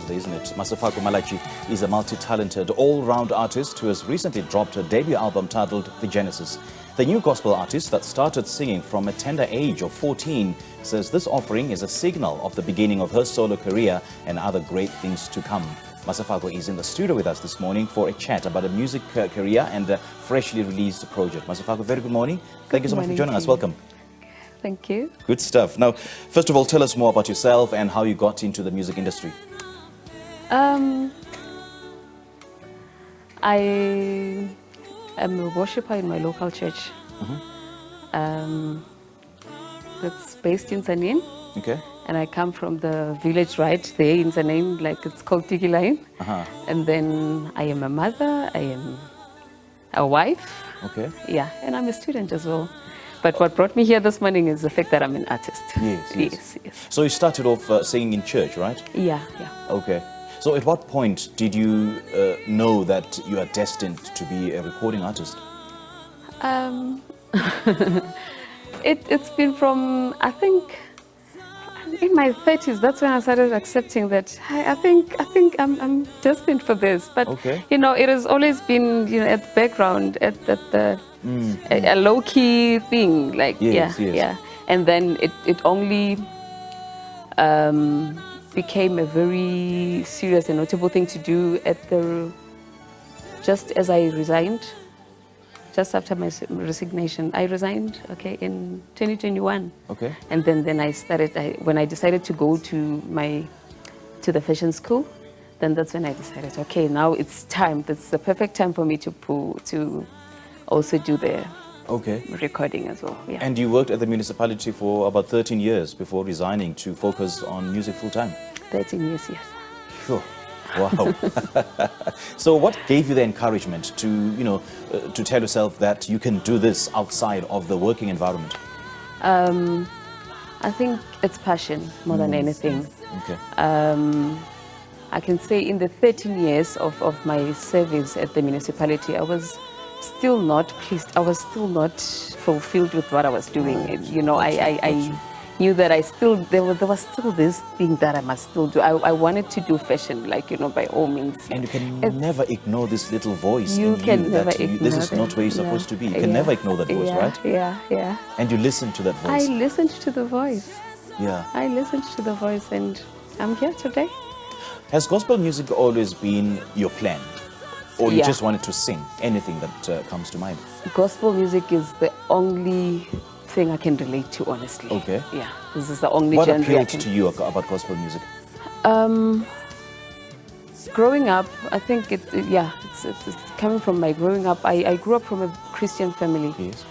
Saturday, isn't it? Masefako Malatji is a multi-talented, all-round artist who has recently dropped her debut album titled The Genesis. The new gospel artist that started singing from a tender age of 14 says this offering is a signal of the beginning of her solo career and other great things to come. Masefako is in the studio with us this morning for a chat about a music career and a freshly released project. Masefako, very good morning. Thank you so much for joining us. Welcome. Thank you. Good stuff. Now, first of all, tell us more about yourself and how you got into the music industry. I am a worshipper in my local church. That's based in Zanin. Okay. And I come from the village right there in Zanin, like it's called Tigilain. And then I am a mother, I am a wife. Okay. Yeah, and I'm a student as well. But what brought me here this morning is the fact that I'm an artist. Yes. So you started off singing in church, right? Yeah. Okay. So at what point did you know that you are destined to be a recording artist? It's been from, I think, in my 30s. That's when I started accepting that I think I'm destined for this. But okay. You know, it has always been, you know, at the background, at the a low-key thing, like yes. And then it only became a very serious and notable thing to do just as I resigned. Just after my resignation, I resigned, in 2021. Okay. And then I started, when I decided to go to the fashion school, then that's when I decided, okay, now it's time. That's the perfect time for me to also do the recording as well. Yeah. And you worked at the municipality for about 13 years before resigning to focus on music full time? 13 years, yes. Sure. Wow. So what gave you the encouragement to, to tell yourself that you can do this outside of the working environment? I think it's passion more than anything. Okay. I can say in the 13 years of my service at the municipality, I was still not pleased. I was still not fulfilled with what I was doing. I knew that there was still this thing that I must still do. I wanted to do fashion, by all means. And you can never ignore this little voice you in can you never that ignore this is not where you're supposed to be. You can never ignore that voice, right? Yeah. And you listen to that voice. I listened to the voice. Yeah. I listened to the voice, and I'm here today. Has gospel music always been your plan? Or you just wanted to sing anything that comes to mind? Gospel music is the only thing I can relate to, honestly. Okay. Yeah, this is the only genre. What appealed to you about gospel music? Growing up, I think it's coming from my growing up. I grew up from a Christian family. Yes.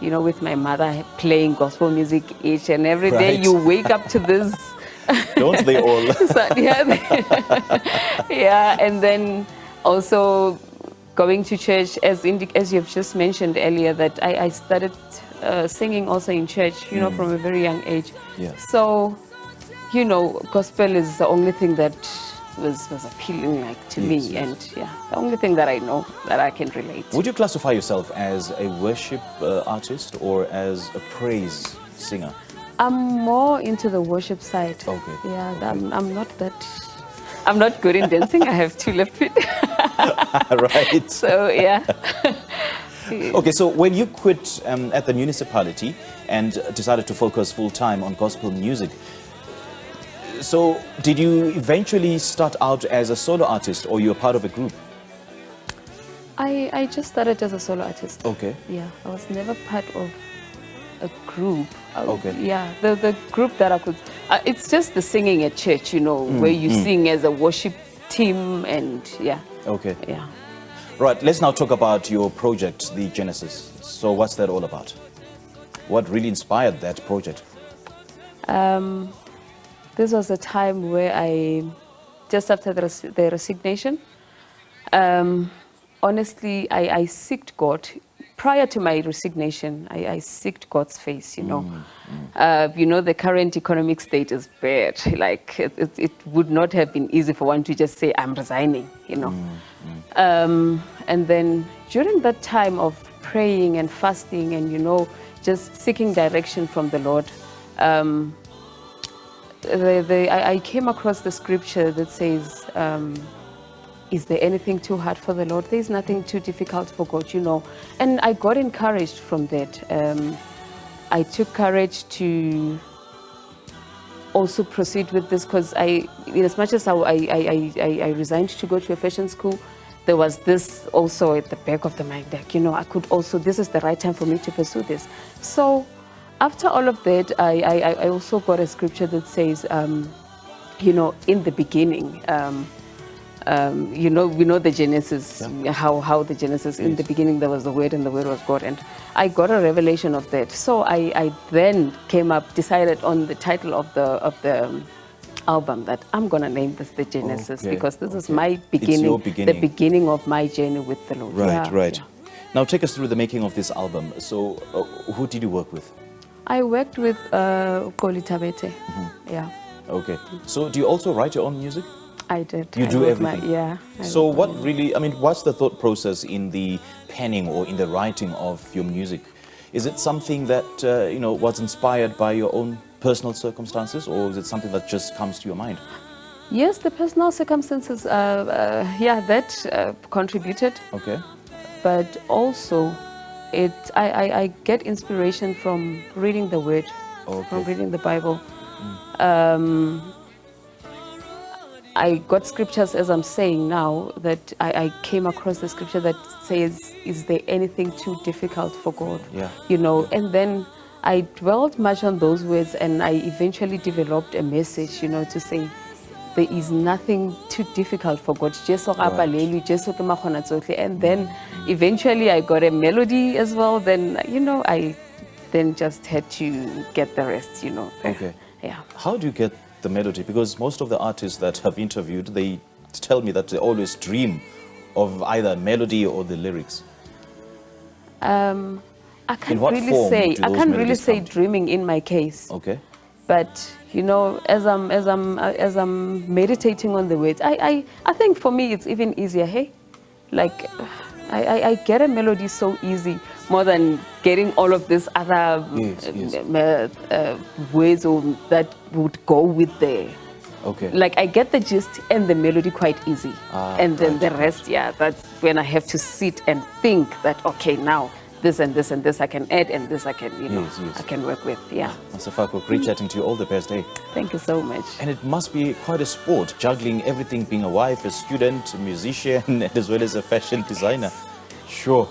With my mother playing gospel music each and every day. You wake up to this. Don't they all? And then also going to church, as you've just mentioned earlier, that I started singing also in church, from a very young age. Yeah. So, gospel is the only thing that was appealing to me, and the only thing that I know that I can relate. Would you classify yourself as a worship artist or as a praise singer? I'm more into the worship side. Okay. Yeah, okay. I'm not good in dancing. I have 2 left feet. Right. So, yeah. Okay, so when you quit at the municipality and decided to focus full-time on gospel music, so did you eventually start out as a solo artist or you were part of a group? I just started as a solo artist. Okay. Yeah, I was never part of a group. Okay. Yeah, the group that I could... it's just the singing at church, where you sing as a worship team and Okay. Yeah. Right, let's now talk about your project, The Genesis. So what's that all about? What really inspired that project? This was a time where just after the resignation, honestly, I sought God. Prior to my resignation, I sought God's face, the current economic state is bad. It would not have been easy for one to just say, I'm resigning, And then during that time of praying and fasting and, just seeking direction from the Lord, I came across the scripture that says, is there anything too hard for the Lord? There's nothing too difficult for God, you know. And I got encouraged from that. I took courage to also proceed with this because in as much as I resigned to go to a fashion school, there was this also at the back of the mind, like, you know, I could also, this is the right time for me to pursue this. So after all of that, I also got a scripture that says, you know, in the beginning, you know, we know the Genesis, how the Genesis, in the beginning there was the Word and the Word was God. And I got a revelation of that. So I then decided on the title of the album that I'm going to name this the Genesis, because this is my beginning, it's your beginning, the beginning of my journey with the Lord. Right, right. Yeah. Now take us through the making of this album. So who did you work with? I worked with Koli Tabete. Yeah. Okay. So do you also write your own music? I did. You do everything? Yeah. So what really, I mean, what's the thought process in the penning or in the writing of your music? Is it something that, you know, was inspired by your own personal circumstances, or is it something that just comes to your mind? Yes, the personal circumstances, yeah, that contributed. Okay. But also, I get inspiration from reading the Word, from reading the Bible. I got scriptures, as I'm saying now, that I came across the scripture that says, is there anything too difficult for God? Yeah. You know, and then I dwelled much on those words, and I eventually developed a message, you know, to say, there is nothing too difficult for God. And then eventually I got a melody as well. Then, you know, I then just had to get the rest, you know. Okay. Yeah. How do you get the melody? Because most of the artists that I've interviewed, they tell me that they always dream of either melody or the lyrics. I can't really say dreaming in my case. Okay. But you know, as I'm meditating on the words, I think for me it's even easier. Hey, like I get a melody so easy, more than getting all of this other words that would go with the. Okay. Like I get the gist and the melody quite easy, and then the rest, yeah, that's when I have to sit and think that okay, now this and this and this I can add, and this I can, you know, I can work with. Yeah. Masefako, great chatting to you. All the best, eh? Thank you so much. And it must be quite a sport, juggling everything, being a wife, a student, a musician, as well as a fashion designer. Sure.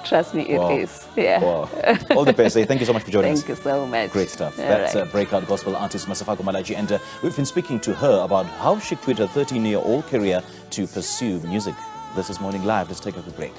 Trust me, it is. Yeah. Wow. All the best, eh? Thank you so much for joining us. Thank you so much. Great stuff. That's breakout gospel artist Masefako Malatji, and we've been speaking to her about how she quit her 13-year-old career to pursue music. This is Morning Live. Let's take a quick break.